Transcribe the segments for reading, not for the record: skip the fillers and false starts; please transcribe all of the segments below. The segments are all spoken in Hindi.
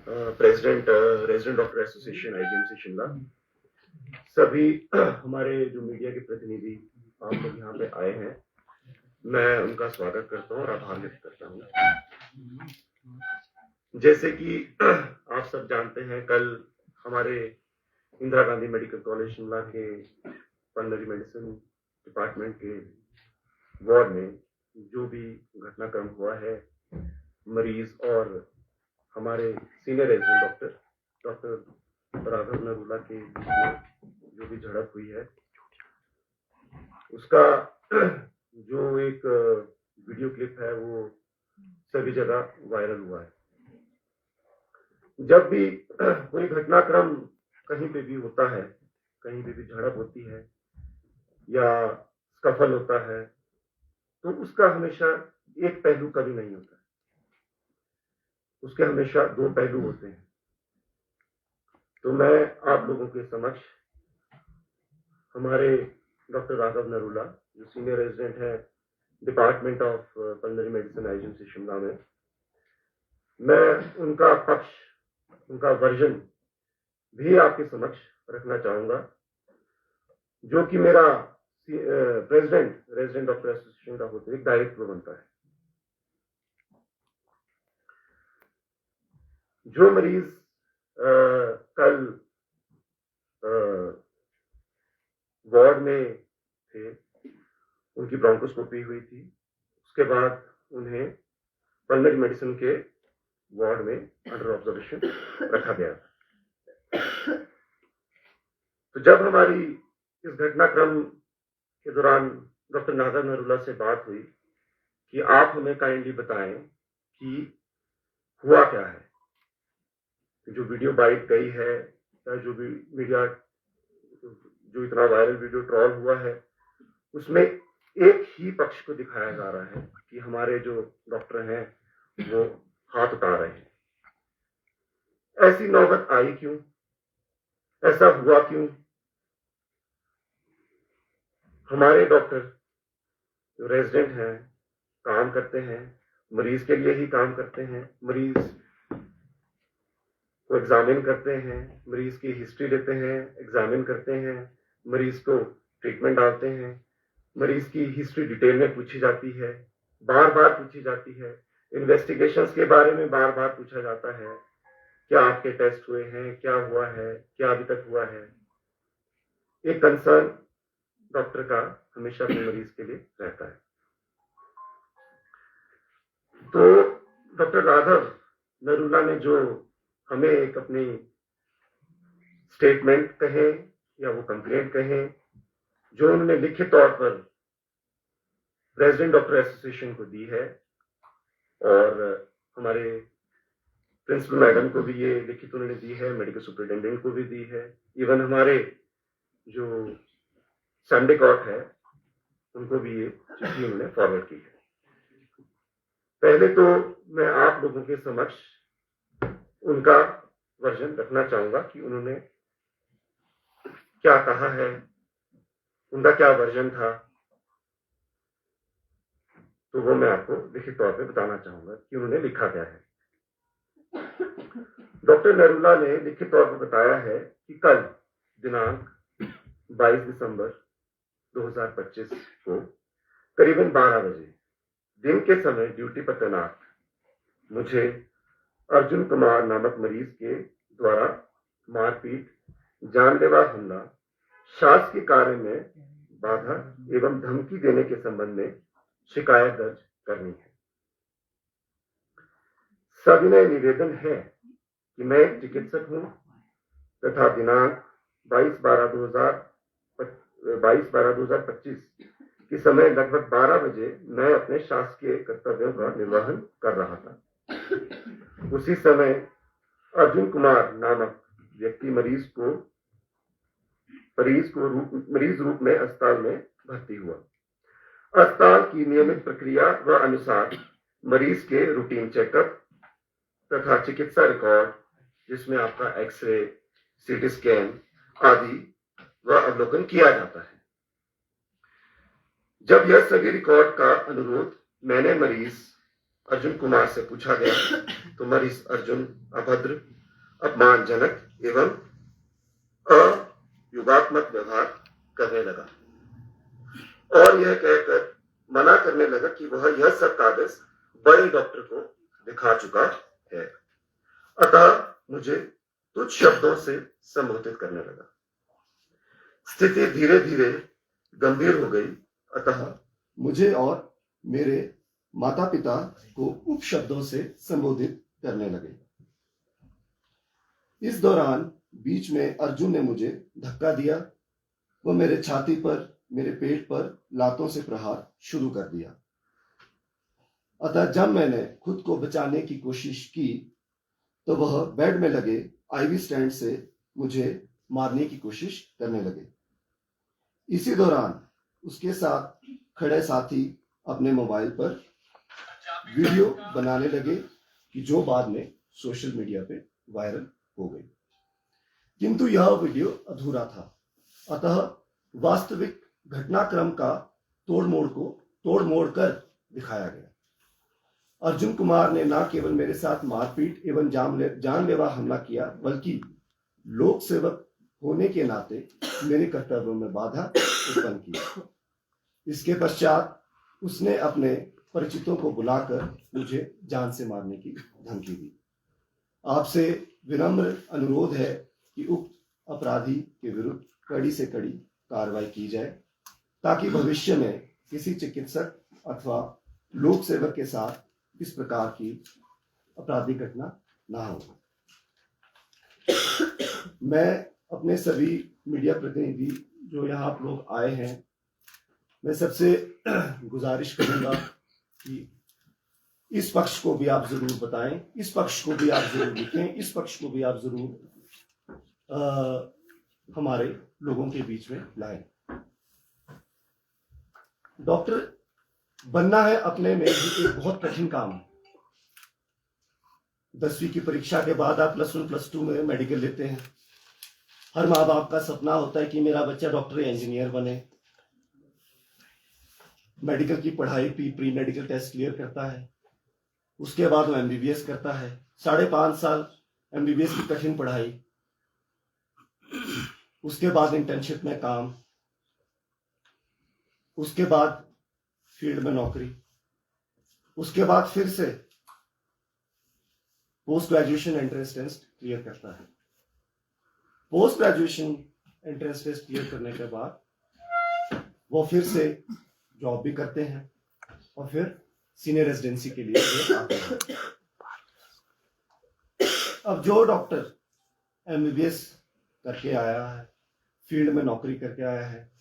President resident doctor association IGMC Shimla, सभी हमारे जो मीडिया के प्रतिनिधि आप लोग यहाँ पे आए हैं, मैं उनका स्वागत करता हूँ और आभार व्यक्त करता हूँ। जैसे कि आप सब जानते हैं, कल हमारे इंदिरा गांधी मेडिकल कॉलेज शिमला के पल्मोनरी मेडिसिन डिपार्टमेंट के वार्ड में जो भी घटनाक्रम हुआ है, मरीज और हमारे senior resident doctor Raghav Narula के बीच में जो भी झड़प हुई है, उसका जो एक वीडियो क्लिप है वो सभी जगह वायरल हुआ है। जब भी कोई घटनाक्रम कहीं पे भी होता है, कहीं पे भी झड़प होती है या स्कफल होता है, तो उसका हमेशा एक पहलू कभी नहीं होता है, उसके हमेशा दो पहलू होते हैं। तो मैं आप लोगों के समक्ष हमारे डॉक्टर राघव नरूला, जो सीनियर रेजिडेंट है department of pulmonary medicine IGMC Shimla में, मैं उनका पक्ष, उनका वर्जन भी आपके समक्ष रखना चाहूंगा, जो कि मेरा प्रेसिडेंट रेजिडेंट डॉक्टर एसोसिएशन का होते एक दायित्व बनता है। जो मरीज कल वार्ड में थे, उनकी ब्रोंकोस्कोपी हुई थी, उसके बाद उन्हें पल्मोनरी मेडिसिन के वार्ड में अंडर ऑब्जर्वेशन रखा गया। तो जब हमारी इस घटनाक्रम के दौरान डॉक्टर राघव नरूला से बात हुई कि आप हमें काइंडली बताएं कि हुआ क्या है, जो वीडियो बाइट गई है या जो भी मीडिया जो इतना वायरल वीडियो ट्रॉल हुआ है, उसमें एक ही पक्ष को दिखाया जा रहा है कि हमारे जो डॉक्टर हैं वो हाथ उठा रहे हैं। ऐसी नौबत आई क्यों? ऐसा हुआ क्यों? हमारे डॉक्टर जो रेजिडेंट हैं, काम करते हैं, मरीज के लिए ही काम करते हैं, मरीज को एग्जामिन करते हैं, मरीज की हिस्ट्री लेते हैं, एग्जामिन करते हैं, मरीज को ट्रीटमेंट डालते हैं, मरीज की हिस्ट्री डिटेल में पूछी जाती है, बार बार पूछी जाती है, इन्वेस्टिगेशंस के बारे में बार बार पूछा जाता है, क्या आपके टेस्ट हुए हैं, क्या हुआ है, क्या अभी तक हुआ है। एक कंसर्न डॉक्टर का हमेशा अपने मरीज के लिए रहता है। तो डॉक्टर राघव नरूला ने जो हमें एक अपनी स्टेटमेंट कहे या वो कंप्लेंट कहे, जो उन्होंने लिखित तौर पर रेजिडेंट डॉक्टर एसोसिएशन को दी है, और हमारे प्रिंसिपल मैडम को भी ये लिखित उन्होंने दी है, मेडिकल सुपरिटेंडेंट को भी दी है, इवन हमारे जो संडे कोर्ट है उनको भी ये चिट्ठी उन्होंने फॉरवर्ड की है। पहले तो मैं आप लोगों के समक्ष उनका वर्जन रखना चाहूंगा कि उन्होंने क्या कहा है, उनका क्या वर्जन था, तो वो मैं आपको लिखित तौर पे बताना चाहूंगा कि उन्होंने लिखा क्या है। डॉक्टर नरूला ने लिखित तौर पर बताया है कि कल दिनांक 22 दिसंबर 2025 को करीबन 12 बजे दिन के समय ड्यूटी पर तैनात मुझे अर्जुन कुमार नामक मरीज के द्वारा मारपीट, जानलेवा हमला, शासकीय कार्य में बाधा एवं धमकी देने के संबंध में शिकायत दर्ज करनी है। सविनय निवेदन है कि मैं एक चिकित्सक हूं तथा दिनांक 22/12/2025 के समय लगभग 12 बजे मैं अपने शासकीय कर्तव्यों का निर्वहन कर रहा था। उसी समय अर्जुन कुमार नामक व्यक्ति मरीज रूप में अस्पताल में भर्ती हुआ। अस्पताल की नियमित प्रक्रिया व अनुसार मरीज के रूटीन चेकअप तथा चिकित्सा रिकॉर्ड, जिसमें आपका एक्सरे, सीटी स्कैन आदि व अवलोकन किया जाता है। जब यह सभी रिकॉर्ड का अनुरोध मैंने मरीज अर्जुन कुमार से पूछा गया, तो मरीज अर्जुन अभद्र अपमानजनक एवं अयुगात्मक व्यवहार करने लगा और यह कहकर मना करने लगा कि वह यह सब कागज बड़े डॉक्टर को दिखा चुका है। अतः मुझे तुच्छ शब्दों से संबोधित करने लगा। स्थिति धीरे धीरे गंभीर हो गई, अतः मुझे और मेरे माता पिता को उपशब्दों से संबोधित करने लगे। इस दौरान बीच में अर्जुन ने मुझे धक्का दिया। वो मेरे छाती पर, मेरे पेट पर लातों से प्रहार शुरू कर दिया। अतः जब मैंने खुद को बचाने की कोशिश की तो वह बेड में लगे आईवी स्टैंड से मुझे मारने की कोशिश करने लगे। इसी दौरान उसके साथ खड़े साथी अपने मोबाइल पर वीडियो बनाने लगे कि जो बाद में सोशल मीडिया पे वायरल हो गई। किंतु यह वीडियो अधूरा था, अतः वास्तविक घटनाक्रम का तोड़ मोड़ कर दिखाया गया। अर्जुन कुमार ने न केवल मेरे साथ मारपीट एवं जानलेवा हमला किया, बल्कि लोक सेवक होने के नाते मेरे कर्तव्यों में बाधा उत्पन्न की। इसके पश्चात उसने अपने परिचितों को बुलाकर मुझे जान से मारने की धमकी दी। आपसे विनम्र अनुरोध है कि उक्त अपराधी के विरुद्ध कड़ी से कड़ी कार्रवाई की जाए, ताकि भविष्य में किसी चिकित्सक अथवा लोक सेवक के साथ इस प्रकार की आपराधिक घटना ना हो। मैं अपने सभी मीडिया प्रतिनिधि जो यहाँ आप लोग आए हैं, मैं सबसे गुजारिश करूंगा कि इस पक्ष को भी आप जरूर बताएं, इस पक्ष को भी आप जरूर लिखें, इस पक्ष को भी आप जरूर हमारे लोगों के बीच में लाएं। डॉक्टर बनना है अपने में भी एक बहुत कठिन काम है। 10वीं की परीक्षा के बाद आप +1 +2 में मेडिकल लेते हैं। हर माँ बाप का सपना होता है कि मेरा बच्चा डॉक्टर या इंजीनियर बने। मेडिकल की पढ़ाई प्री मेडिकल टेस्ट क्लियर करता है, उसके बाद वो MBBS करता है। 5.5 साल MBBS की कठिन पढ़ाई, उसके बाद इंटर्नशिप में काम, उसके बाद फील्ड में नौकरी, उसके बाद फिर से post graduation entrance test clear करता है। Post graduation entrance test clear करने के बाद वो फिर से जॉब भी करते हैं और फिर सीनियर रेजिडेंसी के लिए आते हैं। अब जो डॉक्टर MBBS करके आया है, फील्ड में नौकरी करके आया है,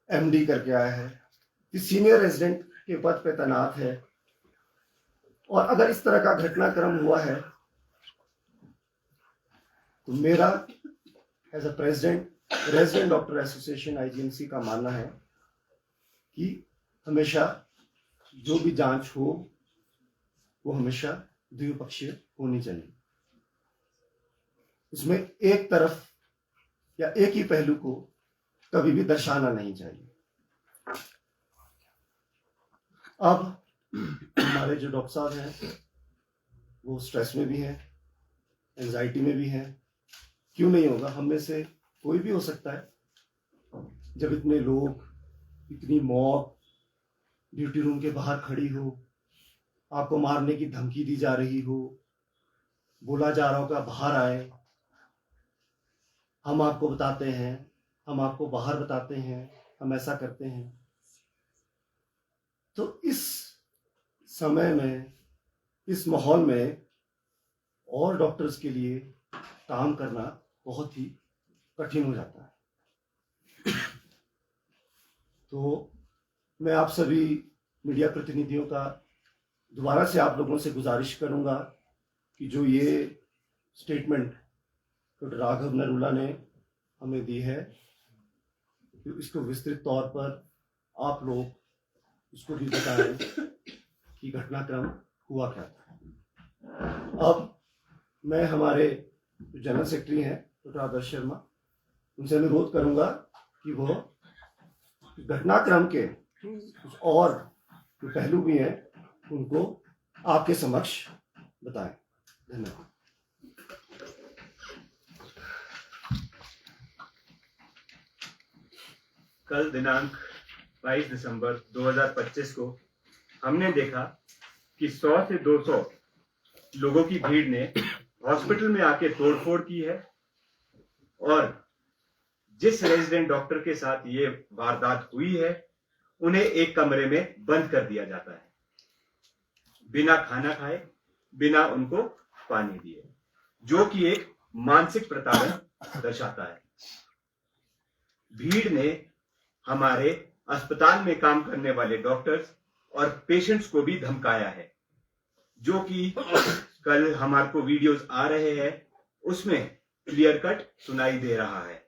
MD करके आया है, सीनियर रेजिडेंट के पद पे तैनात है, और अगर इस तरह का घटनाक्रम हुआ है तो मेरा as a president resident doctor association IGMC का मानना है कि हमेशा जो भी जांच हो वो हमेशा द्विपक्षीय होनी चाहिए। उसमें एक तरफ या एक ही पहलू को कभी भी दर्शाना नहीं चाहिए। अब हमारे जो डॉक्टर साहब हैं वो स्ट्रेस में भी हैं, एंजाइटी में भी हैं। क्यों नहीं होगा, हम में से कोई भी हो सकता है। जब इतने लोग, इतनी मौत ड्यूटी रूम के बाहर खड़ी हो, आपको मारने की धमकी दी जा रही हो, बोला जा रहा हो कि बाहर आए, हम आपको बताते हैं, हम आपको बाहर बताते हैं, हम ऐसा करते हैं, तो इस समय में, इस माहौल में और डॉक्टर्स के लिए काम करना बहुत ही कठिन हो जाता है। तो मैं आप सभी मीडिया प्रतिनिधियों का दोबारा से आप लोगों से गुजारिश करूंगा कि जो ये स्टेटमेंट डॉक्टर राघव नरूला ने हमें दी है, तो इसको विस्तृत तौर पर आप लोग उसको भी बताएं कि घटनाक्रम हुआ क्या था। अब मैं हमारे जनरल सेक्रेटरी हैं डॉक्टर आदर्श शर्मा, उनसे अनुरोध करूंगा कि वो घटनाक्रम के कुछ और जो पहलू भी हैं उनको आपके समक्ष बताएं। धन्यवाद। कल दिनांक 22 दिसंबर 2025 को हमने देखा कि 100 से 200 लोगों की भीड़ ने हॉस्पिटल में आके तोड़फोड़ की है और जिस रेजिडेंट डॉक्टर के साथ ये वारदात हुई है उन्हें एक कमरे में बंद कर दिया जाता है, बिना खाना खाए, बिना उनको पानी दिए, जो कि एक मानसिक प्रताड़न दर्शाता है। भीड़ ने हमारे अस्पताल में काम करने वाले डॉक्टर्स और पेशेंट्स को भी धमकाया है, जो कि कल हमारे को वीडियोस आ रहे हैं, उसमें क्लियर कट सुनाई दे रहा है।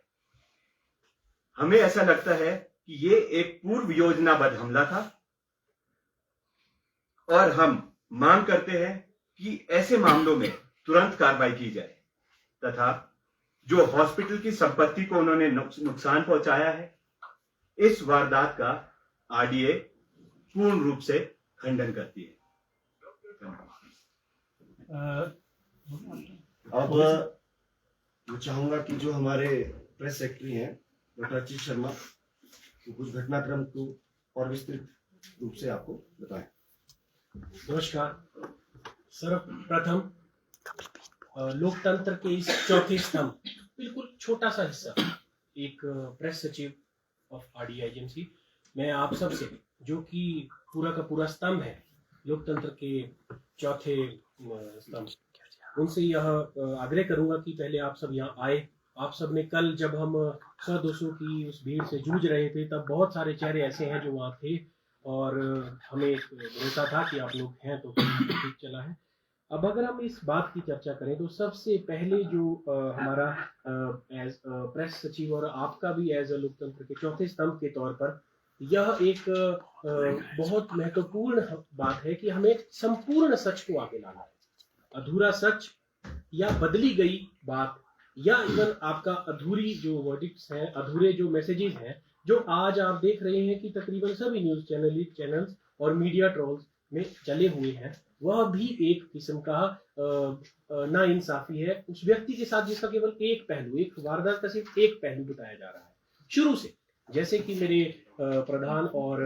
हमें ऐसा लगता है कि ये एक पूर्व योजनाबद्ध हमला था और हम मांग करते हैं कि ऐसे मामलों में तुरंत कार्रवाई की जाए तथा जो हॉस्पिटल की संपत्ति को उन्होंने नुकसान पहुंचाया है, इस वारदात का आरडीए पूर्ण रूप से खंडन करती है। अब मैं चाहूंगा कि जो हमारे प्रेस सेक्रेटरी हैं डॉक्टर अचित शर्मा, तो कुछ घटनाक्रम को और विस्तृत रूप से आपको बताएं। नमस्कार। सर्वप्रथम लोकतंत्र के इस चौथे स्तंभ, बिल्कुल छोटा सा हिस्सा, एक प्रेस सचिव ऑफ आरडीआईजीएमसी, मैं आप सब से, जो कि पूरा का पूरा स्तंभ है लोकतंत्र के चौथे स्तंभ, उनसे यह आग्रह करूंगा कि पहले आप सब यहाँ आए। आप सब ने कल जब हम 100-200 की उस भीड़ से जूझ रहे थे, तब बहुत सारे चेहरे ऐसे हैं जो वहाँ थे और हमें भरोसा था कि आप लोग हैं तो ठीक चला है। अब अगर हम इस बात की चर्चा करें तो सबसे पहले जो हमारा एज प्रेस सचिव और आपका भी एज अ लोकतंत्र के चौथे स्तंभ के तौर पर यह एक बहुत महत्वपूर्ण बात है कि हमें संपूर्ण सच को आगे लाना है। अधूरा सच या बदली गई बात या इवन आपका अधूरी जो वर्डिक्ट्स हैं, अधूरे जो मैसेजेस हैं, जो आज आप देख रहे हैं कि तकरीबन सभी न्यूज चैनल्स और मीडिया ट्रोल्स में चले हुए हैं, वह भी एक किस्म का नाइंसाफी है उस व्यक्ति के साथ जिसका केवल एक पहलू, एक वारदात का सिर्फ एक पहलू बताया जा रहा है शुरू से। जैसे कि मेरे प्रधान और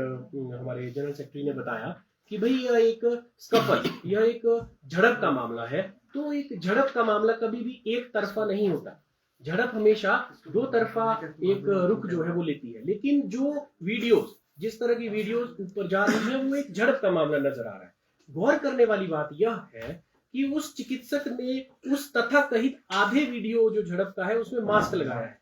हमारे जनरल सेक्रेटरी ने बताया कि भाई यह एक स्कफल, यह एक झड़प का मामला है, तो एक झड़प का मामला कभी भी एक तरफा नहीं होता। झड़प हमेशा दो तरफा एक रुख जो है वो लेती है, लेकिन जो वीडियोस, जिस तरह की वीडियोस ऊपर जा रही है, वो एक झड़प का मामला नजर आ रहा है। गौर करने वाली बात यह है कि उस चिकित्सक ने उस तथाकथित आधे वीडियो जो झड़प का है उसमें मास्क लगाया है,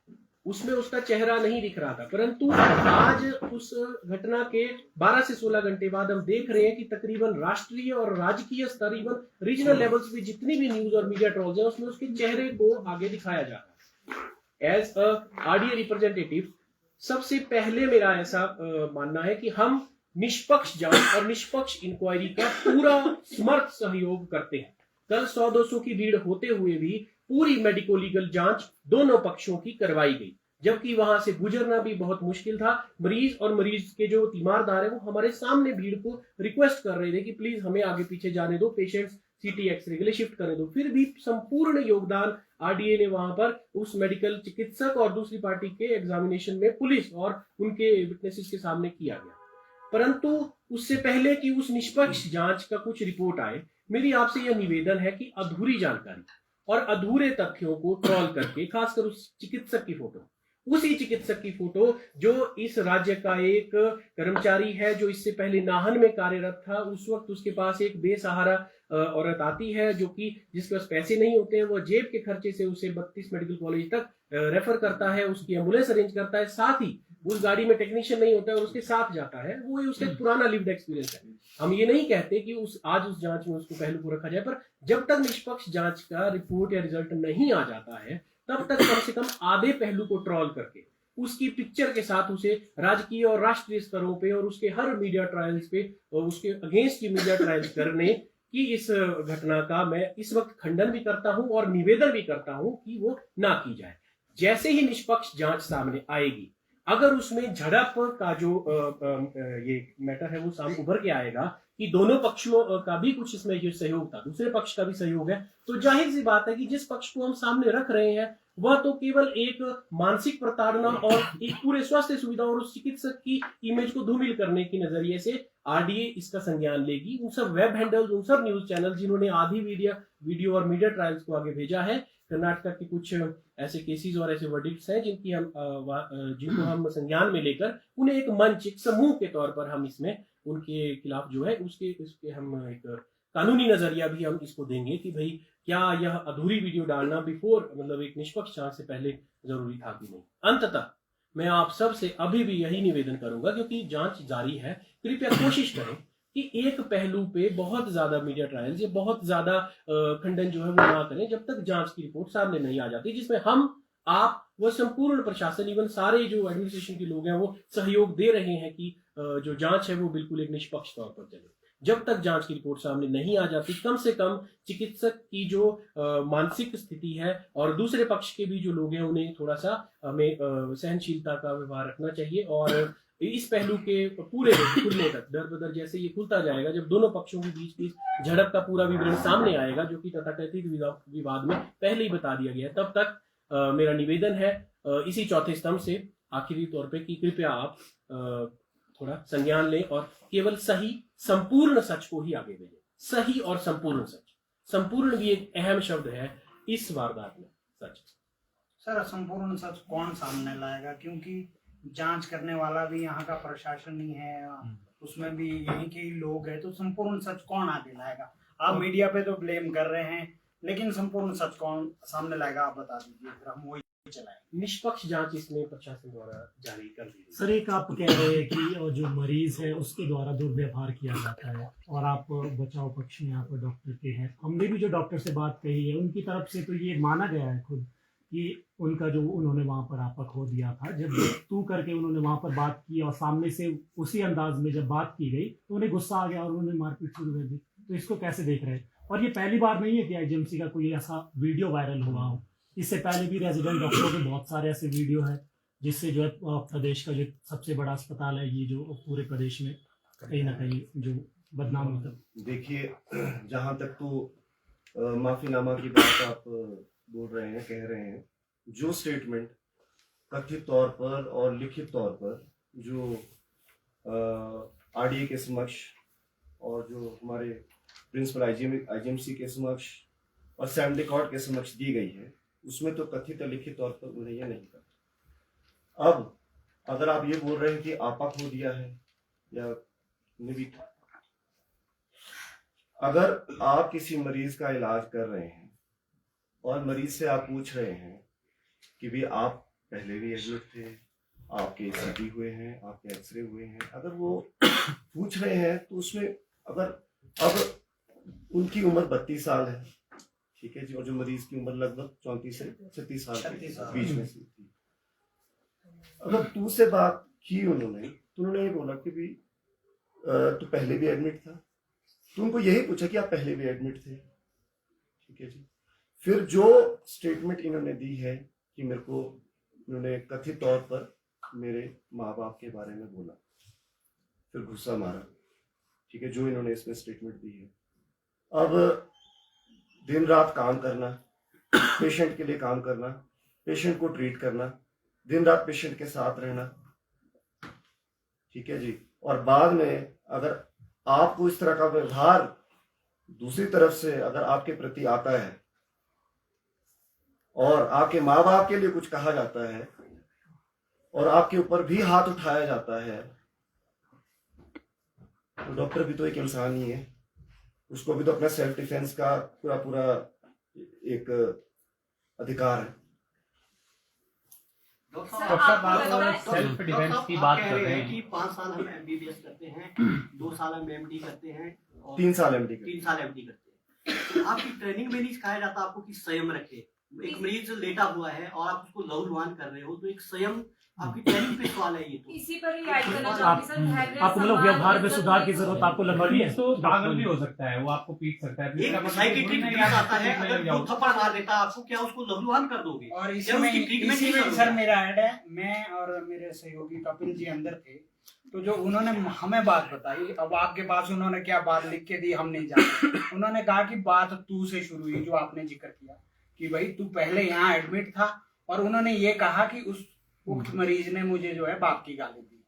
उसमें उसका चेहरा नहीं दिख रहा था, परंतु आज उस घटना के 12 से 16 घंटे बाद हम देख रहे हैं कि तकरीबन राष्ट्रीय और राजकीय स्तर, इवन रीजनल लेवल्स पे जितनी भी न्यूज और मीडिया ट्रोल्स हैं, उसमें उसके चेहरे को आगे दिखाया जा रहा है। एज अ आरडीए रिप्रेजेंटेटिव सबसे पहले मेरा ऐसा मानना है कि हम निष्पक्ष जांच और निष्पक्ष इंक्वायरी का पूरा समर्थ सहयोग करते हैं। कल 100-200 की भीड़ होते हुए भी पूरी मेडिको लीगल जांच दोनों पक्षों की करवाई गई, जबकि वहां से गुजरना भी बहुत मुश्किल था। मरीज और मरीज के जो तीमारदार है वो हमारे सामने भीड़ को रिक्वेस्ट कर रहे थे कि प्लीज हमें आगे पीछे जाने दो, पेशेंट्स सीटी एक्सरे के लिए शिफ्ट करने दो। फिर भी संपूर्ण योगदान आरडीए ने वहां पर उस मेडिकल चिकित्सक और दूसरी पार्टी के एग्जामिनेशन में पुलिस और उनके विटनेसेस के सामने किया गया। परंतु उससे पहले कि उस निष्पक्ष जांच का कुछ रिपोर्ट आए, मेरी आपसे यह निवेदन है कि अधूरी जानकारी और अधूरे तथ्यों को ट्रोल करके, खासकर उस चिकित्सक की फोटो, उसी चिकित्सक की फोटो जो इस राज्य का एक कर्मचारी है, जो इससे पहले नाहन में कार्यरत था, उस वक्त उसके पास एक बेसहारा औरत आती है जो कि जिसके पास पैसे नहीं होते हैं, वो जेब के खर्चे से उसे 32 मेडिकल कॉलेज तक रेफर करता है, उसकी एम्बुलेंस अरेंज करता है, साथ ही उस गाड़ी में टेक्नीशियन नहीं होता है और उसके साथ जाता है। वो उसका एक पुराना लिव्ड एक्सपीरियंस है। हम ये नहीं कहते कि आज उस जांच में उसको पहलू को रखा जाए, पर जब तक निष्पक्ष जांच का रिपोर्ट या रिजल्ट नहीं आ जाता है, तब तक कम से कम आधे पहलू को ट्रोल करके उसकी पिक्चर के साथ उसे राजकीय और राष्ट्रीय स्तरों पे और उसके हर मीडिया ट्रायल्स पे और उसके अगेंस्ट की मीडिया ट्रायल्स करने की इस घटना का मैं इस वक्त खंडन भी करता हूं और निवेदन भी करता हूं कि वो ना की जाए। जैसे ही निष्पक्ष जांच सामने आएगी, अगर उसमें झड़प का जो ये मैटर है वो सामने उभर के आएगा कि दोनों पक्षों का भी कुछ इसमें जो सहयोग था, दूसरे पक्ष का भी सहयोग है, तो जाहिर सी बात है कि जिस पक्ष को हम सामने रख रहे हैं वह तो केवल एक मानसिक प्रताड़ना और एक पूरे स्वास्थ्य सुविधा और उस चिकित्सक की इमेज को धूमिल करने की नजरिए से आरडीए इसका संज्ञान लेगी। उन सब वेब हैंडल्स, उन सब न्यूज चैनल जिन्होंने आधी वीडियो और मीडिया ट्रायल्स को आगे भेजा है, कर्नाटक के कुछ ऐसे केसेस और ऐसे वर्डिक्ट्स हैं जिनको हम संज्ञान में लेकर उन्हें एक मंच, एक समूह के तौर पर हम इसमें उनके खिलाफ जो है उसके हम एक कानूनी नजरिया भी हम इसको देंगे कि भाई क्या यह अधूरी वीडियो डालना बिफोर, मतलब एक निष्पक्ष जांच से पहले जरूरी था कि नहीं। अंततः मैं आप सब से अभी भी यही निवेदन करूंगा, क्योंकि जांच जारी है, कृपया कोशिश करें कि एक पहलू पे बहुत ज्यादा मीडिया ट्रायल्स या बहुत ज्यादा खंडन जो है वो ना करें जब तक जांच की रिपोर्ट सामने नहीं आ जाती, जिसमें हम, आप, वो संपूर्ण प्रशासन, इवन सारे जो एडमिनिस्ट्रेशन के लोग हैं वो सहयोग दे रहे हैं कि जो जांच है वो बिल्कुल एक निष्पक्ष तौर पर चले। जब तक जांच की रिपोर्ट सामने नहीं आ जाती, कम से कम चिकित्सक की जो मानसिक स्थिति है और दूसरे पक्ष के भी जो लोग हैं उन्हें थोड़ा सा हमें सहनशीलता का व्यवहार रखना चाहिए। और इस पहलू के पूरे खुलने तक, दर बदर जैसे ये खुलता जाएगा, जब दोनों पक्षों के बीच की झड़प का पूरा विवरण सामने आएगा, जो कि तथाकथित विवाद में पहले ही बता दिया गया है, तब तक मेरा निवेदन है इसी चौथे स्तंभ से आखिरी तौर पे कि कृपया आप थोड़ा संज्ञान लें और केवल सही संपूर्ण सच को ही आगे भेजें। सही और संपूर्ण सच, संपूर्ण भी एक अहम शब्द है इस वारदात में। सच सर, संपूर्ण सच कौन सामने लाएगा, क्योंकि जांच करने वाला भी यहाँ का प्रशासन ही है, उसमें भी यहीं के ही लोग हैं, तो संपूर्ण सच कौन आगे लाएगा? आप मीडिया पे तो ब्लेम कर रहे हैं, लेकिन संपूर्ण सच कौन सामने लाएगा, आप बता दीजिए, फिर हम वही चलाएं। निष्पक्ष जांच इसमें प्रशासन द्वारा जारी कर दी। सर, एक आप कह रहे हैं कि जो मरीज है उसके द्वारा दुर्व्यवहार किया जाता है, और आप बचाव पक्ष में यहाँ पर डॉक्टर के हैं। हमने भी जो डॉक्टर से बात कही है उनकी तरफ से तो ये माना गया है खुद कि उनका जो उन्होंने वहाँ पर आपा खो दिया था, जब तू करके उन्होंने वहाँ पर बात की और सामने से उसी अंदाज में जब बात की गई तो उन्हें गुस्सा आ गया और उन्होंने मारपीट शुरू कर दी। तो इसको कैसे देख रहे हैं? और ये पहली बार नहीं है कि आईजीएमसी का कोई ऐसा वीडियो वायरल हुआ हो, इससे पहले भी रेजिडेंट डॉक्टरों के बहुत सारे ऐसे वीडियो हैं जिससे जो है प्रदेश का जो सबसे बड़ा अस्पताल है ये जो पूरे प्रदेश में कहीं ना कहीं जो बदनाम होता है। देखिए, जहाँ तक तो माफीनामा की बात आप बोल रहे हैं, कह रहे हैं, जो स्टेटमेंट कथित तौर पर और लिखित तौर पर जो आरडीए के समक्ष और जो हमारे प्रिंसिपल आईजीएमसी के समक्ष और सैमडी कोर्ट के समक्ष दी गई है, उसमें तो कथित लिखित तौर पर उन्हें यह नहीं करता। अब अगर आप ये बोल रहे हैं कि आपा खो दिया है या निवित, अगर आप किसी मरीज का इलाज कर रहे हैं और मरीज से आप पूछ रहे हैं कि भी आप पहले भी एडमिट थे, आपके ईसीजी हुए हैं, आपके एक्सरे हुए हैं, अगर वो पूछ रहे हैं तो उसमें अगर अब उनकी उम्र 32 साल है, ठीक है जी, और जो मरीज की उम्र लगभग 34 से 36 साल के बीच में थी, अगर तू से बात की उन्होंने तो उन्होंने ये बोला कि भी तू पहले भी एडमिट था, तो उनको यही पूछा कि आप पहले भी एडमिट थे, ठीक है जी। फिर जो स्टेटमेंट इन्होंने दी है कि मेरे को इन्होंने कथित तौर पर मेरे माँ बाप के बारे में बोला, फिर गुस्सा मारा, ठीक है, जो इन्होंने इसमें स्टेटमेंट दी है। अब दिन रात काम करना, पेशेंट के लिए काम करना, पेशेंट को ट्रीट करना, दिन रात पेशेंट के साथ रहना, ठीक है जी, और बाद में अगर आपको इस तरह का व्यवहार दूसरी तरफ से अगर आपके प्रति आता है और आपके माँ बाप के लिए कुछ कहा जाता है और आपके ऊपर भी हाथ उठाया जाता है, तो डॉक्टर भी तो एक इंसान ही है, उसको भी तो अपना सेल्फ डिफेंस का पूरा एक अधिकार है। सेल्फ डिफेंस की बात कर रहे हैं कि 5 साल हम एमबीबीएस करते हैं, 2 साल हम एमडी करते हैं और 3 साल एमडी करते हैं। आपकी ट्रेनिंग में नहीं सिखाया जाता आपको कि संयम रखे, एक मरीज लेटा हुआ है और आप उसको लहूलुहान कर रहे हो, तो एक स्वयं आपकी ट्रेनिंग पे सवाल है ये तो। इसी पर ही ऐड करना चाहूंगी सर, धैर्य, आपको मतलब सम्मान, व्यवहार में इज्जत सुधार की और जरूरत आपको लग रही है? तो पागल भी हो सकता है, वो आपको पीट सकता है। एक साइकिट्रिक मरीज आता है, अगर दो थप्पड़ मार देता है आपको, क्या उसको लहूलुहान कर दोगे? और क्या उसकी ट्रीटमेंट इसी नहीं में करोगे? सर मेरा ऐड है, मैं और मेरे सहयोगी कपिल जी अंदर थे, तो जो उन्होंने हमें बात बताई, अब आपके पास उन्होंने क्या बात लिख के दी हम नहीं जानते। उन्होंने कहा कि बात तू से शुरू हुई, जो आपने जिक्र किया कि भाई तू पहले यहाँ एडमिट था, और उन्होंने ये कहा कि उस उक्त मरीज ने मुझे जो है बाप की गाली दी।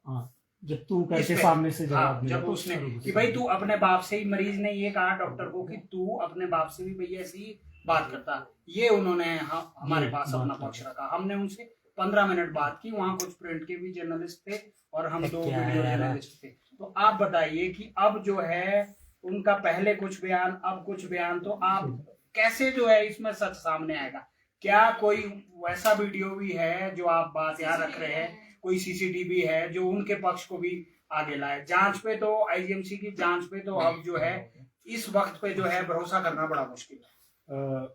जब तू करके इसमें- सामने से हाँ, जवाब जब दिया उसने कि भाई तू अपने बाप से ही, मरीज ने ये कहा डॉक्टर को कि तू अपने बाप से भी भैया ऐसी ही बात करता, ये उन्होंने हमारे पास अपना पक्ष रखा। हमने उनसे 15 मिनट बात की, वहाँ कुछ प्रिंट के भी जर्नलिस्ट थे और हम 2 वीडियो जर्नलिस्ट थे। तो आप बताइए कि अब जो है उनका पहले कुछ बयान, अब कुछ बयान, तो आप कैसे जो है इसमें सच सामने आएगा? क्या कोई वैसा वीडियो भी है जो आप बात यहाँ रख रहे हैं, कोई सीसीटीवी है जो उनके पक्ष को भी आगे लाए? जांच पे तो आईजीएमसी की जांच पे तो अब जो है इस वक्त पे जो है भरोसा करना बड़ा मुश्किल है।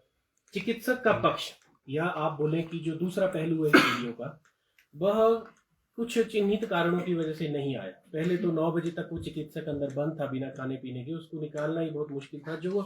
चिकित्सक का पक्ष, या आप बोले कि जो दूसरा पहलू है इस वीडियो का, वह कुछ चिन्हित कारणों की वजह से नहीं आया। पहले तो 9 बजे तक वो चिकित्सक अंदर बंद था बिना खाने पीने के, उसको निकालना ही बहुत मुश्किल था। जो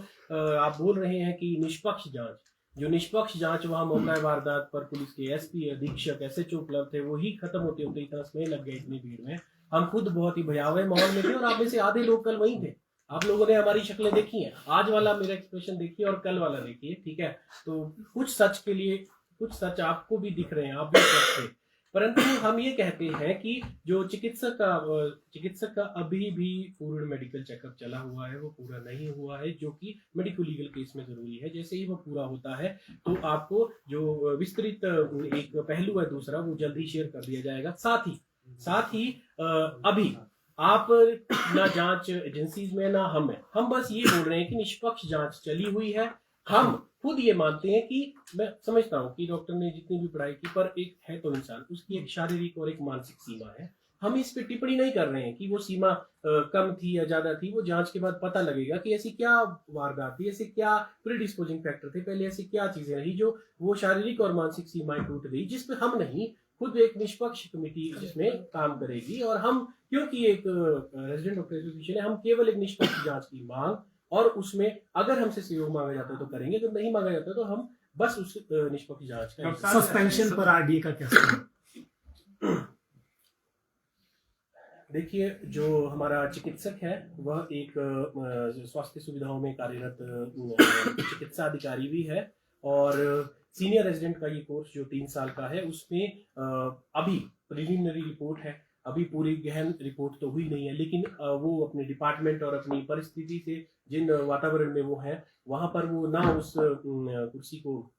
आप बोल रहे हैं कि निष्पक्ष जांच, जो निष्पक्ष जांच वहां मौका वारदात पर पुलिस के एसपी, अधीक्षक, एसएचओ उपलब्ध थे, वो ही खत्म होते होते इतना समय लग गया इतनी भीड़ में। हम खुद बहुत ही भयावह माहौल में थे और आप में से आधे लोग कल वहीं थे। आप लोगों ने हमारी शक्लें देखी हैं, आज वाला मेरा एक्सप्रेशन देखिए और कल वाला देखिए, ठीक है? तो कुछ सच के लिए कुछ सच आपको भी दिख रहे हैं, आप भी सच थे, परंतु हम ये कहते हैं कि जो चिकित्सक का अभी भी पूर्ण मेडिकल चेकअप चला हुआ है, वो पूरा नहीं हुआ है, जो कि मेडिको लीगल केस में जरूरी है। जैसे ही वो पूरा होता है तो आपको जो विस्तृत एक पहलू है दूसरा, वो जल्दी शेयर कर दिया जाएगा। साथ ही अभी आप ना जांच एजेंसीज में ना हम बस ये बोल रहे हैं कि निष्पक्ष जांच चली हुई है। हम खुद ये मानते हैं कि, मैं समझता हूँ कि डॉक्टर ने जितनी भी पढ़ाई की, पर एक है तो इंसान, उसकी एक शारीरिक और एक मानसिक सीमा है। हम इस पे टिप्पणी नहीं कर रहे हैं कि वो सीमा कम थी या ज्यादा थी। वो जांच के बाद पता लगेगा कि ऐसी क्या वारदात थी, ऐसे क्या प्रीडिस्पोजिंग फैक्टर थे, पहले ऐसी क्या चीजें रही जो वो शारीरिक और मानसिक सीमाएं टूट गई, जिसपे हम नहीं, खुद एक निष्पक्ष कमेटी जिसमें काम करेगी। और हम, क्योंकि एक रेजिडेंट डॉक्टर एसोसिएशन है, हम केवल एक निष्पक्ष जांच की मांग, और उसमें अगर हमसे सहयोग मांगा जाता है तो करेंगे, अगर नहीं मांगा जाता तो हम बस उस निष्पक्ष जांच का। सस्पेंशन पर आरडीए का क्या? देखिए, जो हमारा चिकित्सक है वह एक स्वास्थ्य सुविधाओं में कार्यरत चिकित्सा अधिकारी भी है, और सीनियर रेजिडेंट का ये कोर्स जो 3 साल का है, उसमें अभी प्रिलिमिनरी रिपोर्ट है, अभी पूरी गहन रिपोर्ट तो हुई नहीं है, लेकिन वो अपने डिपार्टमेंट और अपनी परिस्थिति से, जिन वातावरण में वो है, वहां पर वो ना उस कुर्सी को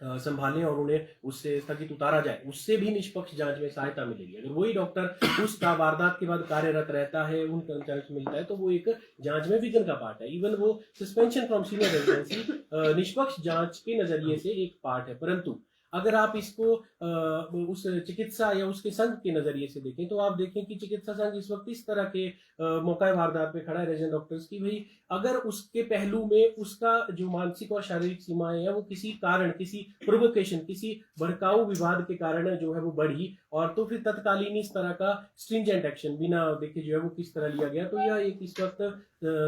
संभालें और उन्हें उससे स्थगित उतारा जाए, उससे भी निष्पक्ष जांच में सहायता मिलेगी। अगर वही डॉक्टर उस वारदात के बाद कार्यरत रहता है, उन कर्मचारियों से मिलता है, तो वो एक जांच में विघ्न का पार्ट है। इवन वो सस्पेंशन फ्रॉम सीनियर रेजिडेंसी निष्पक्ष जांच के नजरिए से एक पार्ट है। परंतु अगर आप इसको उस चिकित्सा या उसके संघ के नजरिए से देखें, तो आप देखें कि चिकित्सा संघ इस वक्त इस तरह के मौका वारदात में खड़ा है रेजिडेंट डॉक्टर्स की, भाई अगर उसके पहलू में उसका जो मानसिक और शारीरिक सीमाएं हैं वो किसी कारण, किसी प्रोवोकेशन, किसी भड़काऊ विवाद के कारण जो है वो बढ़ी, और तो फिर तत्कालीन इस तरह का स्ट्रिंजेंट एक्शन बिना देखे जो है वो किस तरह लिया गया, तो यह एक इस वक्त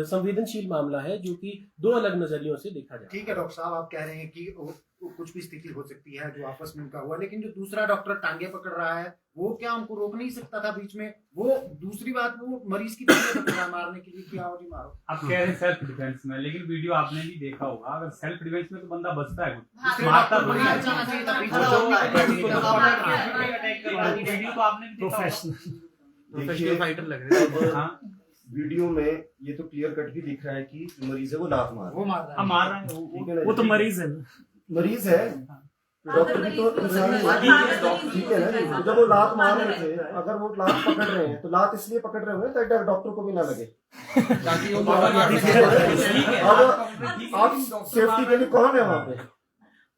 संवेदनशील मामला है जो कि 2 अलग नजरियों से देखा जाए। ठीक है डॉक्टर साहब, आप कह रहे हैं कि कुछ भी स्थिति हो सकती है जो आपस में उनका हुआ, लेकिन जो दूसरा डॉक्टर टांगे पकड़ रहा है वो क्या उनको रोक नहीं सकता था बीच में? वो दूसरी बात, वो मरीज की टांगे पकड़ रहा है मारने के लिए, क्या हो जी मारो। आप कह रहे हैं सेल्फ डिफेंस में, लेकिन वीडियो आपने भी देखा होगा, अगर सेल्फ डिफेंस में तो बंदा बचता है, मारता तो नहीं है। वीडियो तो आपने भी देखा होगा। प्रोफेशनल फाइटर लग रहे हैं। हाँ, वीडियो में ये तो क्लियर कट भी दिख रहा है कि जो मरीज है वो लात मार रहा है। वो तो मरीज है, मरीज है, डॉक्टर भी तो इंसान ठीक है ना। जब वो लात मार रहे थे, अगर वो लात पकड़ रहे हैं तो लात इसलिए पकड़ रहे हुए ताकि डॉक्टर को भी ना लगे, ताकि वो अब आप सेफ्टी के लिए कौन है वहाँ पे?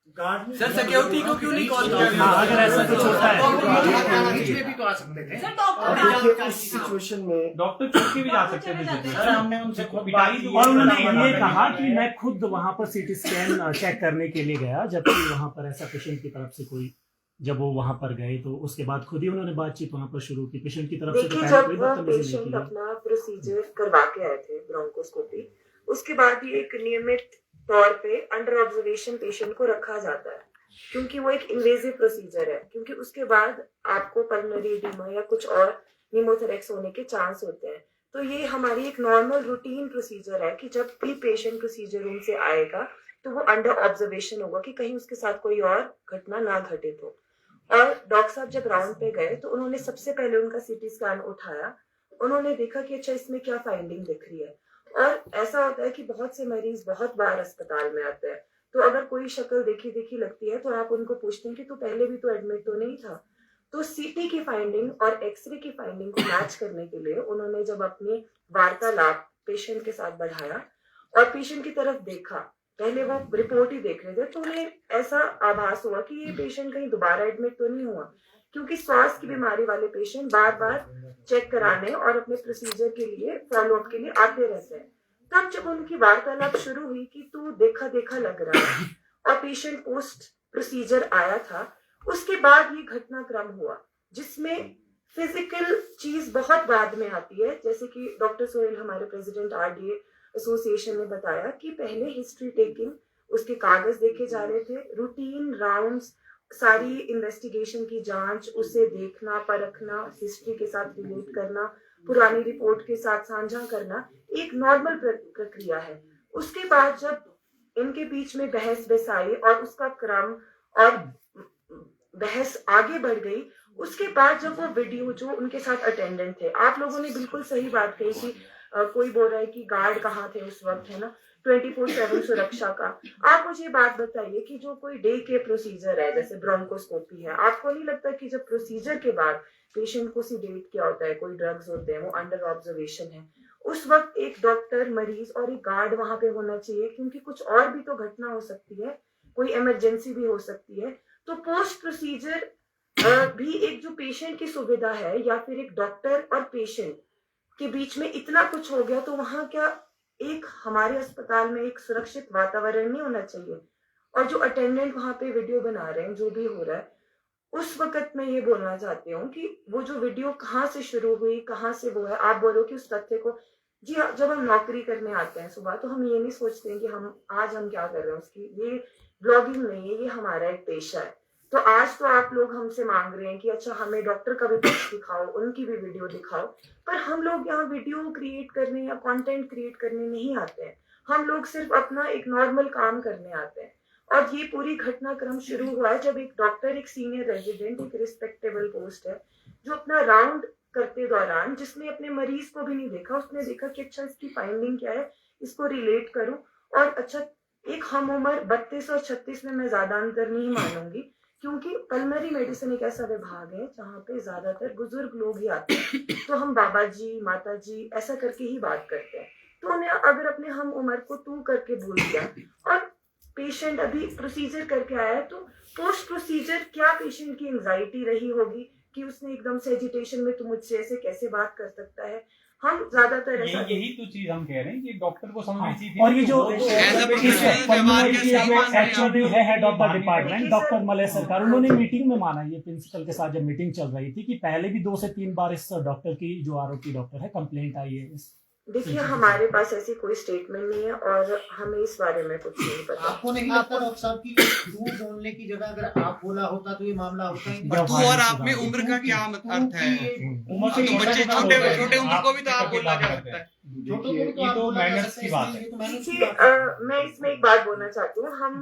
सर सिक्योरिटी को क्यों नहीं कॉल किया? हाँ, अगर ऐसा कुछ होता है बीच में भी तो आ सकते थे। सर डॉक्टर देखिए उस सिचुएशन में डॉक्टर छोड़ के भी जा सकते थे। सर हमने उनसे खुद बात की और उन्होंने ये कहा कि मैं खुद वहां पर सीटी स्कैन चेक करने के लिए गया, जबकि वहां पर ऐसा पेशेंट की तरफ से कोई, जब वो वहां पर गए तो उसके बाद खुद ही उन्होंने बातचीत वहां पर शुरू की पेशेंट की तरफ से। तो देखिए पहले जब कोई वो बदतमीजी नहीं पेशेंट की। अपना प्रोसीजर करवा के आए थे ब्रोंकोस्कोपी, उसके बाद ही एक नियमित तौर पे अंडर ऑब्जर्वेशन पेशेंट को रखा जाता है, क्योंकि वो एक इन्वेजिव प्रोसीजर है, क्योंकि उसके बाद आपको पल्मोनरी एडिमा या कुछ और निमोथोरेक्स होने के चांस होते हैं। तो ये हमारी एक नॉर्मल रूटीन प्रोसीजर है कि जब भी पेशेंट प्रोसीजर रूम से आएगा तो वो अंडर ऑब्जर्वेशन होगा कि कहीं उसके साथ कोई और घटना ना घटित हो। और डॉक्टर साहब जब राउंड पे गए तो उन्होंने सबसे पहले उनका सीटी स्कैन उठाया, उन्होंने देखा कि अच्छा इसमें क्या फाइंडिंग दिख रही है। और ऐसा होता है कि बहुत से मरीज बहुत बार अस्पताल में आते हैं, तो अगर कोई शक्ल देखी देखी लगती है तो आप उनको पूछते हैं कि तू पहले भी तो एडमिट तो नहीं था। तो सीटी की फाइंडिंग और एक्सरे की फाइंडिंग को मैच करने के लिए उन्होंने जब अपनी वार्तालाप पेशेंट के साथ बढ़ाया और पेशेंट की तरफ देखा, पहले वो रिपोर्ट ही देख रहे थे, तो उन्हें ऐसा आभास हुआ कि ये पेशेंट कहीं दोबारा एडमिट तो नहीं हुआ, क्योंकि श्वास की बीमारी वाले पेशेंट बार बार चेक कराने और अपने प्रोसीजर के लिए फॉलोअप के लिए आते रहते हैं। तब जब उनकी वार्तालाप शुरू हुई कि तू देखा देखा लग रहा है और पेशेंट पोस्ट प्रोसीजर आया था, उसके बाद ये घटनाक्रम हुआ जिसमें फिजिकल चीज बहुत बाद में आती है। जैसे कि डॉक्टर सोहेल हमारे प्रेसिडेंट आरडीए एसोसिएशन ने बताया कि पहले हिस्ट्री टेकिंग, उसके कागज देखे जा रहे थे, रूटीन राउंड्स, सारी इन्वेस्टिगेशन की जांच, उसे देखना परखना, हिस्ट्री के साथ रिलेट करना, पुरानी रिपोर्ट के साथ साझा करना एक नॉर्मल प्रक्रिया है। उसके बाद जब इनके बीच में बहस बसाई और उसका क्रम और बहस आगे बढ़ गई, उसके बाद जब वो वीडियो जो उनके साथ अटेंडेंट थे, आप लोगों ने बिल्कुल सही बात कही कि कोई बोल रहा है कि गार्ड कहाँ थे उस वक्त, है ना, 24/7 सुरक्षा का। आप मुझे बात बताइए कि जो कोई डे के प्रोसीजर है जैसे ब्रोंकोस्कोपी है, आपको नहीं लगता कि जब प्रोसीजर के बाद पेशेंट को सीडेट किया होता है, कोई ड्रग्स होते हैं, वो अंडर ऑब्जर्वेशन है, उस वक्त एक डॉक्टर, मरीज और एक गार्ड वहां पे होना चाहिए, क्योंकि कुछ और भी तो घटना हो सकती है, कोई इमरजेंसी भी हो सकती है। तो पोस्ट प्रोसीजर भी एक जो पेशेंट की सुविधा है या फिर एक डॉक्टर और पेशेंट के बीच में इतना कुछ हो गया, तो वहां क्या एक हमारे अस्पताल में एक सुरक्षित वातावरण नहीं होना चाहिए? और जो अटेंडेंट वहां पे वीडियो बना रहे हैं, जो भी हो रहा है, उस वक्त मैं ये बोलना चाहती हूँ कि वो जो वीडियो कहाँ से शुरू हुई, कहाँ से वो है, आप बोलो कि उस तथ्य को, जी हाँ, जब हम नौकरी करने आते हैं सुबह तो हम ये नहीं सोचते हैं कि हम क्या कर रहे हैं उसकी, ये ब्लॉगिंग नहीं है, ये हमारा एक पेशा है। तो आज तो आप लोग हमसे मांग रहे हैं कि अच्छा हमें डॉक्टर का भी पक्ष दिखाओ, उनकी भी वीडियो दिखाओ, पर हम लोग यहाँ वीडियो क्रिएट करने या कंटेंट क्रिएट करने नहीं आते हैं। हम लोग सिर्फ अपना एक नॉर्मल काम करने आते हैं। और ये पूरी घटनाक्रम शुरू हुआ है जब एक डॉक्टर, एक सीनियर रेजिडेंट, एक रिस्पेक्टेबल पोस्ट है, जो अपना राउंड करते दौरान, जिसने अपने मरीज को भी नहीं देखा, उसने देखा कि अच्छा इसकी फाइंडिंग क्या है, इसको रिलेट करूं। और अच्छा, एक हम उम्र 32 और 36 में मैं ज्यादा अंतर नहीं मानूंगी, क्योंकि पल्मोनरी मेडिसिन एक ऐसा विभाग है जहाँ पे ज्यादातर बुजुर्ग लोग ही आते हैं, तो हम बाबा जी, माता जी ऐसा करके ही बात करते हैं। तो उन्हें अगर अपने हम उम्र को तू करके बोल दिया और पेशेंट अभी प्रोसीजर करके आया है, तो पोस्ट प्रोसीजर क्या पेशेंट की एंजाइटी रही होगी कि उसने एकदम से एजिटेशन में तो मुझसे ऐसे कैसे बात कर सकता है। हम ज्यादातर यही तो चीज हम कह रहे हैं कि डॉक्टर को समझनी चाहिए। और ये जो HOD है, head of the department, doctor Malay सरकार, उन्होंने मीटिंग में माना, ये प्रिंसिपल के साथ जब मीटिंग चल रही थी, कि पहले भी 2 से 3 बार इस डॉक्टर की, जो आरोपी डॉक्टर है, कंप्लेंट आई है। देखिए, हमारे पास ऐसी कोई स्टेटमेंट नहीं है और हमें इस बारे में कुछ नहीं पता। आपको नहीं लगता डॉक्टर साहब की तू बोलने की जगह अगर आप बोला होता तो ये मामला होता ही? तू और आप में उम्र का क्या अर्थ है? तो बच्चे छोटे उम्र को भी तो आप बोलना जा सकता है। मैं इसमें एक बात बोलना चाहती हूँ, हम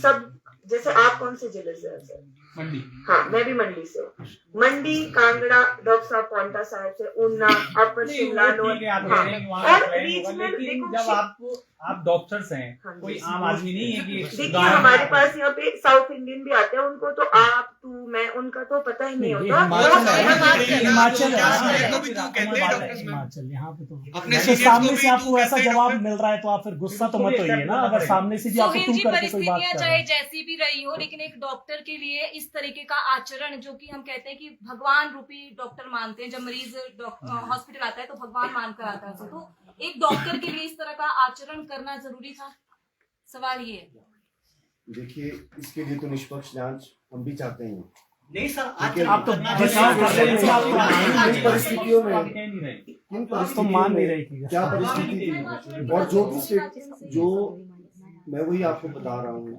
सब, जैसे आप कौन से जिले से हैं सर? मंडी। हाँ, मैं भी मंडी से हूँ। मंडी, कांगड़ा, डॉक्टर साहब पौंटा साहब से, ऊना, अपर शिमला, और रीजनल। जब आप डॉक्टर्स हैं, कोई आम आदमी नहीं है कि देखिए, हमारे पास यहाँ पे साउथ इंडियन भी आते हैं, उनको तो आप तू मैं उनका तो पता ही नहीं नहीं, होता। हिमाचल यहाँ पे तो अगर सामने से आपको ऐसा जवाब मिल रहा है तो आप फिर गुस्सा तो मत होइए ना, अगर सामने से भी आपको सुहेल तू जी, करके कोई बात परिस्थितियां कर रहा चाहे है। जैसी भी रही हो, लेकिन एक डॉक्टर के लिए इस तरीके का आचरण, जो कि हम कहते हैं कि भगवान रूपी डॉक्टर मानते हैं, जब मरीज हॉस्पिटल आता है तो भगवान मानकर आता है, तो एक डॉक्टर के लिए इस तरह का आचरण करना जरूरी था? सवाल ये है। देखिए, इसके लिए तो निष्पक्ष जांच हम भी चाहते हैं। नहीं सर, ठीक है, आप तो बचाव कर रहे हैं, किन परिस्थितियों में तो मान नहीं रही थी। क्या परिस्थिति थी, और जो मैं वही आपको बता रहा हूँ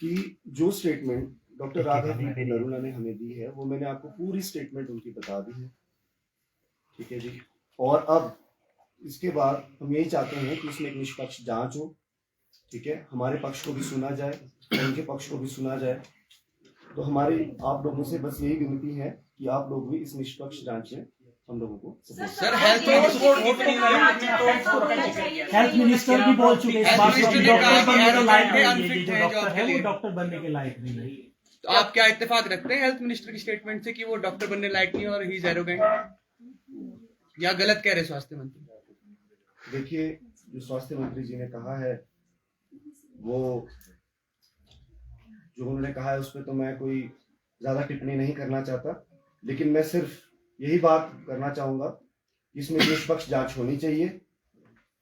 कि जो स्टेटमेंट डॉक्टर राघव नरूला ने हमें दी है वो मैंने आपको पूरी स्टेटमेंट उनकी बता दी है। ठीक है जी, और अब इसके बाद हम यही चाहते हैं कि इसमें एक निष्पक्ष जांच हो। ठीक है, हमारे पक्ष को भी सुना जाए और उनके पक्ष को भी सुना जाए। तो हमारी आप लोगों से बस यही विनती है कि आप लोग भी इस निष्पक्ष जांच में हम लोगों को सर हेल्थ मिनिस्टर भी बोल चुके इस बात को, डॉक्टर बनने के लायक नहीं है, जो डॉक्टर है वो डॉक्टर बनने के लायक नहीं है। तो आप क्या इत्तेफाक रखते हैं हेल्थ मिनिस्टर की स्टेटमेंट से कि वो डॉक्टर बनने लायक नहीं है और ही इज एरोगेंट, या गलत कह रहे स्वास्थ्य मंत्री? देखिए, जो स्वास्थ्य मंत्री जी ने कहा है वो जो उन्होंने कहा है उस पर तो मैं कोई ज्यादा टिप्पणी नहीं करना चाहता, लेकिन मैं सिर्फ यही बात करना चाहूंगा कि इसमें निष्पक्ष जांच होनी चाहिए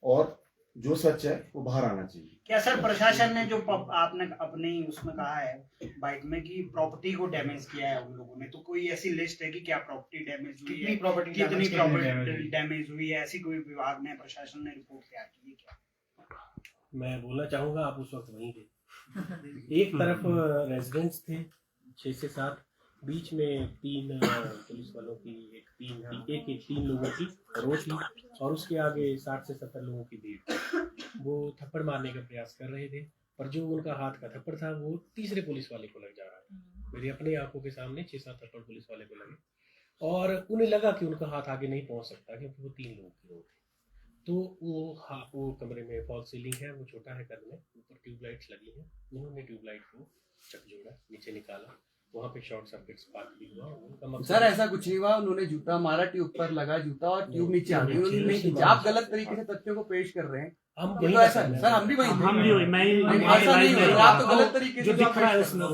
और जो सच है वो बाहर आना चाहिए। क्या सर प्रशासन ने जो आपने अपनी उसमें कहा है बाइक में कि प्रॉपर्टी को डैमेज किया है उन लोगों ने, तो कोई ऐसी लिस्ट है कि क्या प्रॉपर्टी डैमेज हुई है, कितनी प्रॉपर्टी डैमेज हुई है, ऐसी कोई विभाग ने प्रशासन ने रिपोर्ट तैयार की है क्या? मैं बोलना चाहूंगा, आप उस वक्त वहीं थे। एक तरफ रेजिडेंट्स थे 6 से 7, बीच में 3 पुलिस वालों की एक 3 लोगों की रो थी, और उसके आगे 60 से 70 लोगों की भीड़। वो थप्पड़ मारने का प्रयास कर रहे थे, पर जो उनका हाथ का थप्पड़ था वो तीसरे पुलिस वाले को लग जा रहा था। मेरी अपनी आंखों के सामने 6-7 थप्पड़ पुलिस वाले को लगे, और उन्हें लगा कि उनका हाथ आगे नहीं पहुंच सकता क्योंकि वो 3 लोगों की रो थी। तो वो कमरे में फॉल सीलिंग है, वो छोटा है कद में, ऊपर ट्यूबलाइट्स लगी हैं। उन्होंने ट्यूबलाइट को चक जोड़ा, नीचे निकाला, वहाँ पे शॉर्ट सर्किट स्पार्क भी हुआ। उनका मकसद सर ऐसा कुछ नहीं हुआ, उन्होंने जूता मारा, ट्यूब पर लगा जूता और ट्यूब नीचे आ गई, उन्होंने नहीं खींचा। आप गलत तरीके से तथ्यों को पेश कर रहे हैं। हम तो ऐसा सर हम भी वही मैं ऐसा नहीं हो रहा, आप तो गलत तरीके जो से दिख रहा है उसमें।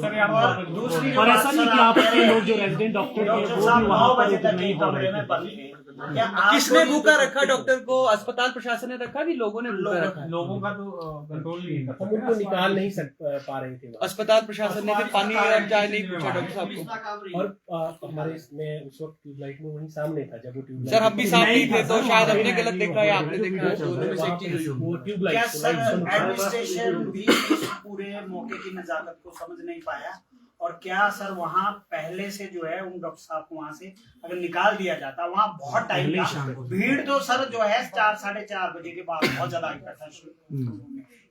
दूसरी और ऐसा नहीं कि आपके लोग जो रेजिडेंट डॉक्टर थे वो भी वहाँ पर उतने ही हो रहे थे। किसने भूखा रखा डॉक्टर को? अस्पताल प्रशासन ने रखा कि लोगों ने भूखा रखा? लोगों का तो कंट्रोल नहीं कर हम उनको निकाल नहीं पा रहे थे। अस्पताल प्रशासन ने फिर पानी और चाय नहीं पूछा डॉक्टर साहब को? और हमारे इसमें उस वक्त ट्यूबलाइट में वहीं सामने था जब वो ट्यूबलाइट। सर हम भी सामने ही थे, तो शायद हमने गलत देखा है, आपने देखा है, दोनों में से एक चीज हुई होगी। वो ट्यूबलाइट क्या सर एडमिनिस्ट्रेशन भी इस पूरे मौके की नजाकत को समझ नहीं पाया? और क्या सर वहाँ पहले से जो है उन डॉक्टर साहब को वहाँ से अगर निकाल दिया जाता, वहाँ बहुत टाइम था, भीड़ तो सर जो है 4 साढ़े 4 बजे के बाद बहुत ज्यादा इकट्ठा शुरू।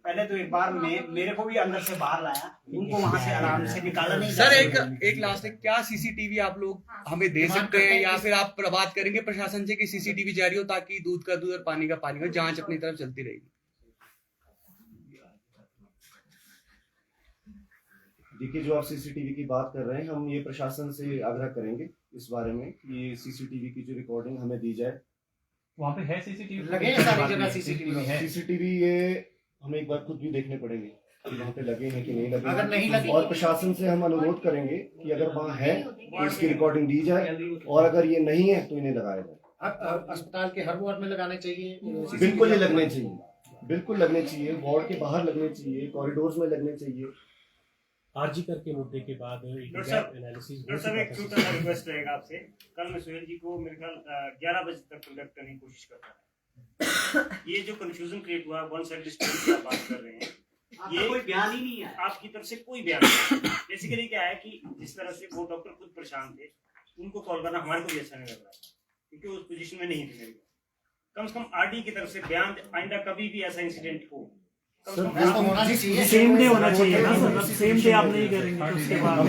पहले तो एक बार मेरे को भी अंदर से बाहर लाया, उनको वहाँ से आराम से निकाला नहीं। सर एक लास्ट, क्या सीसीटीवी आप लोग हमें दे सकते हैं, या फिर आप बात करेंगे प्रशासन से कि सीसीटीवी जारी हो ताकि दूध का दूध और पानी का पानी हो, जांच अपनी तरफ चलती रहेगी? देखिए, जो आप सीसीटीवी की बात कर रहे हैं, हम ये प्रशासन से आग्रह करेंगे इस बारे में कि ये सीसीटीवी की जो रिकॉर्डिंग हमें दी जाए। वहाँ पे है सीसीटीवी, लगे हैं सारी जगह सीसीटीवी है। सीसीटीवी ये हमें एक बार खुद भी देखने पड़ेंगे कि वहाँ पे लगे हैं कि नहीं लगे। अगर नहीं लगे, और प्रशासन से हम अनुरोध करेंगे कि अगर वहाँ है तो इसकी रिकॉर्डिंग दी जाए, और अगर ये नहीं है तो इन्हें लगाया जाए। अस्पताल के हर वार्ड में लगाने चाहिए। बिल्कुल ये लगने चाहिए, बिल्कुल लगने चाहिए, वार्ड के बाहर लगने चाहिए, कॉरिडोर्स में लगने चाहिए। आरजी करके मुद्दे के बाद एनालिसिस एक छोटा सा रिक्वेस्ट रहेगा आपसे। कल मैं सुहेल जी को मेरे ख्याल 11 बजे तक कांटेक्ट करने की कोशिश करता है। ये जो कंफ्यूजन क्रिएट हुआ, वन साइड स्टोरी की आप बात कर रहे हैं, ये कोई बयान ही नहीं है आपकी तरफ से, कोई बयान नहीं। बेसिकली क्या है कि जिस तरह से वो डॉक्टर खुद परेशान थे, उनको कॉल करना हमारे को भी अच्छा नहीं लग रहा, क्योंकि उस पोजीशन में नहीं थे मेरे को। कम से कम आरडी की तरफ से बयान, आइंदा कभी भी ऐसा इंसिडेंट हो सेम डे होना चाहिए ना सर, सेम डे आप नहीं करेंगे तो उसके बाद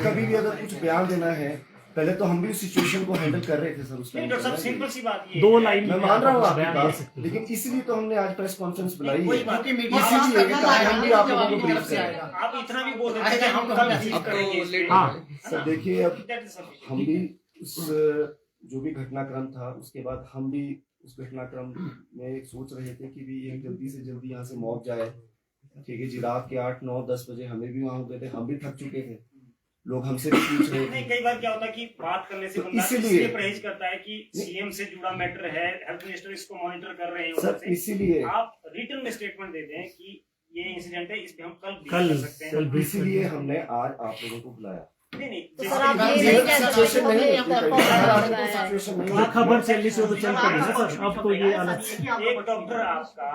कभी भी अगर कुछ बयान देना है पहले तो हम भी उस सिचुएशन को हैंडल कर रहे थे सर उस नहीं, डॉक्टर साहब सिंपल सी बात ये 2 लाइन मैं में मान रहा हूँ आप आपकी बयान दे बात, सकते हैं। लेकिन इसलिए तो हमने आज प्रेस कॉन्फ्रेंस बुलाई कोई है, बात नहीं, मीडिया इसीलिए आवाज ताकि हम भी आप करना लोगों को है, ब्रीफ करें। आप इतना भी बोल देते आएगा, हैं हम हम कल कल रिसीव अब तो करेंगे इस पे। लेट हाँ सर देखिए, अब That is sufficient. हम भी उस जो भी घटनाक्रम था उसके बाद हम भी उस घटनाक्रम में सोच रहे थे कि भी ये जल्दी से जल्दी यहाँ से मौत जाए। ठीक है जी, रात के 8, 9, 10 बजे हमें भी वहाँ हो गए थे, हम भी थक चुके थे, लोग हमसे भी पूछ रहे नहीं, थे। कई बार क्या होता है कि बात करने से तो बंदा इसीलिए- इसलिए परहेज करता है कि सीएम से जुड़ा मैटर है, हेल्थ मिनिस्टर इसको मॉनिटर कर रहे हैं उधर सर से। इसीलिए आप रिटर्न में स्टेटमेंट देते हैं कि ये इंसिडेंट है, इस पे हम कल brief कल कर सकते हैं। इसीलिए हमने आज आप लोगों को बुलाया। नहीं नहीं, तो जैसे सर आप कि- ये नहीं कह सकते सिचुएशन नहीं कि होती ये कई कौन बार, सा आपको है? सिचुएशन नहीं ये होती। खबर चलने से तो चल पड़ी ना सर, अब तो ये अलग एक डॉक्टर आपका,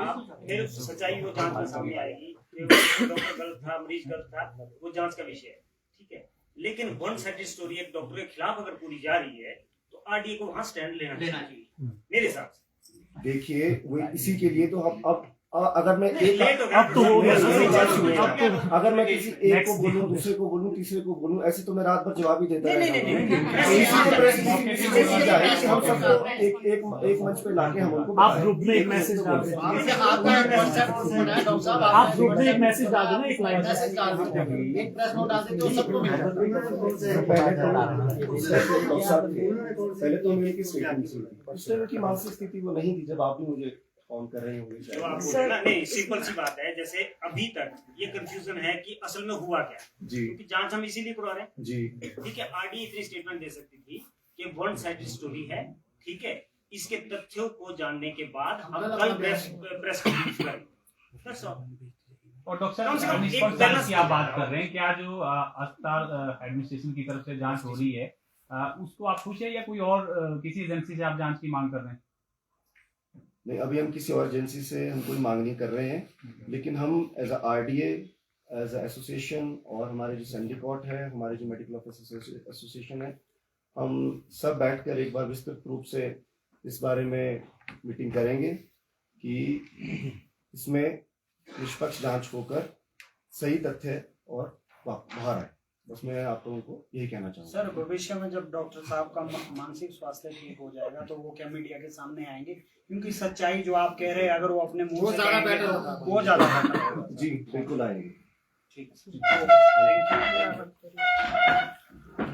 फिर सच्चाई वो जांच में सामने आएगी, फिर डॉक्टर गलत था, मरीज गलत था, वो जांच का विषय है, ठीक है। लेकिन वन साइडेड स्टोरी एक डॉक्टर के खिलाफ अगर पूरी जा रही है तो आरडीए को वहां स्टैंड लेना चाहिए मेरे हिसाब से। देखिए, वो इसी के लिए तो अब अगर मैं नहीं, एक लेट हो गया। अब तो हो गया मेरी बात सुनिए। अब तो अगर मैं किसी एक को Next बोलूं, दूसरे को बोलूं, तीसरे को बोलूं, ऐसे तो मैं रात भर जवाब ही देता नहीं, रहता नहीं, हूं। नहीं, नहीं, तो इसीलिए प्रेस इसीलिए की जाए कि हम सबको एक मंच पे लाके हम उनको आप ग्रुप में एक मैसेज डाल दें। आपका एक WhatsApp ग्रुप बना है, डॉक्टर साहब, आप ग्रुप में एक मैसेज डाल देना, एक लाइन मैसेज डाल दें, एक प्रेस नोट डाल दें तो सबको मिल जाएगा। पहले तो मेरी की स्टेटमेंट थी, उस टाइम की मानसिक स्थिति वो नहीं थी जब आप भी मुझे फोन कर रहे होंगे जो आप शायद। बोल रहे हैं ना, नहीं सिंपल सी बात है, जैसे अभी तक ये कंफ्यूजन है कि असल में हुआ क्या, जी क्योंकि जांच हम इसीलिए करवा रहे हैं, जी ठीक है। आरडी इतनी स्टेटमेंट दे सकती थी कि वन साइडेड स्टोरी है, ठीक है, इसके तथ्यों को जानने के बाद हम कल प्रेस कॉन्फ्रेंस करेंगे। That's all. और डॉक्टर कम से कम साहब एक निष्पक्ष बैलेंस जांच की आप हो बात जाए। कर रहे हैं, क्या जो अस्पताल एडमिनिस्ट्रेशन की तरफ से जांच हो रही है उसको आप खुश है या कोई और किसी एजेंसी से आप जांच की मांग कर रहे हैं? नहीं, अभी हम किसी और एजेंसी से हम कोई मांग नहीं कर रहे हैं, लेकिन हम as a RDA, as a association और हमारे जो सिंडिकेट है, हमारे जो मेडिकल ऑफिसर्स एसोसिएशन है, हम सब बैठकर एक बार विस्तृत रूप से इस बारे में मीटिंग करेंगे कि इसमें निष्पक्ष जांच होकर सही तथ्य और बाहर आए। बस मैं आप लोगों को यही कहना चाहूँगा। सर भविष्य में जब डॉक्टर साहब का मानसिक स्वास्थ्य ठीक हो जाएगा तो वो क्या मीडिया के सामने आएंगे, क्योंकि सच्चाई जो आप कह रहे हैं अगर वो अपने मुंह वो से ज्यादा कहेंगे, बेटर होगा। वो ज्यादा बेटर होगा। जी बिल्कुल आएंगे। ठीक है, थैंक यू।